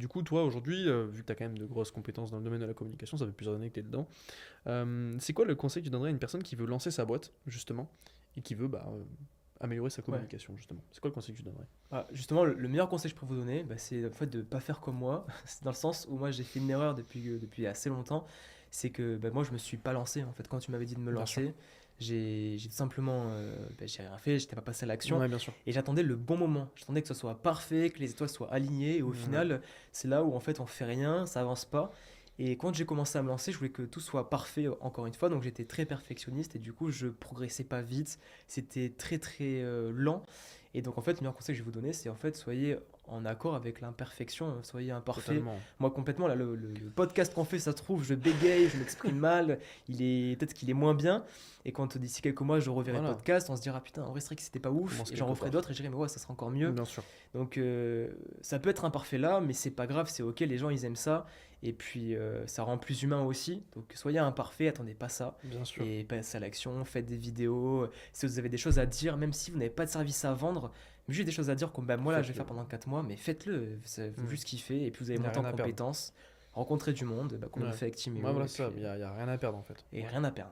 Du coup, toi, aujourd'hui, vu que tu as quand même de grosses compétences dans le domaine de la communication, ça fait plusieurs années que tu es dedans, c'est quoi le conseil que tu donnerais à une personne qui veut lancer sa boîte, justement, et qui veut améliorer sa Ouais. communication, justement? C'est quoi le conseil que tu donnerais? Ah, justement, le meilleur conseil que je peux vous donner, bah, c'est en fait de ne pas faire comme moi. C'est dans le sens où moi j'ai fait une erreur depuis assez longtemps. C'est que bah, moi je me suis pas lancé. En fait, quand tu m'avais dit de me Bien sûr. lancer, j'ai tout simplement bah, j'ai rien fait, j'étais pas passé à l'action. Ouais, bien sûr. Et j'attendais le bon moment. J'attendais que ce soit parfait, que les étoiles soient alignées. Et au Ouais. final, c'est là où en fait on fait rien, ça avance pas. Et quand j'ai commencé à me lancer, je voulais que tout soit parfait encore une fois. Donc j'étais très perfectionniste et du coup je progressais pas vite. C'était très très lent. Et donc en fait, le meilleur conseil que je vais vous donner, c'est en fait soyez en accord avec l'imperfection, soyez imparfait. Totalement. Moi complètement, là, le podcast qu'on fait, ça se trouve, je bégaye, je m'exprime mal, peut-être qu'il est moins bien. Et quand d'ici quelques mois, je reverrai le Voilà. podcast, on se dira putain, en vrai, c'est vrai que c'était pas On ouf. commence Et j'en quelque referai part. d'autres et je dirai, mais ouais, ça sera encore mieux. Bien sûr. Donc ça peut être imparfait là, mais c'est pas grave, c'est ok, les gens ils aiment ça. Et puis ça rend plus humain aussi. Donc soyez imparfait, attendez pas ça. Bien sûr. Et passez à l'action, faites des vidéos. Si vous avez des choses à dire, même si vous n'avez pas de service à vendre, mais juste des choses à dire comme bah, moi là je vais Faites-le. faire pendant 4 mois, mais faites-le, ça vous Hmm. juste kiffer. Et puis vous allez Il n'y a monter en rien à perdre. compétences, rencontrer du monde, bah, comme on a Ouais. fait avec Ouais, Timéo. voilà, Et c'est ça. puis Il y a rien à perdre, en fait. et rien à perdre.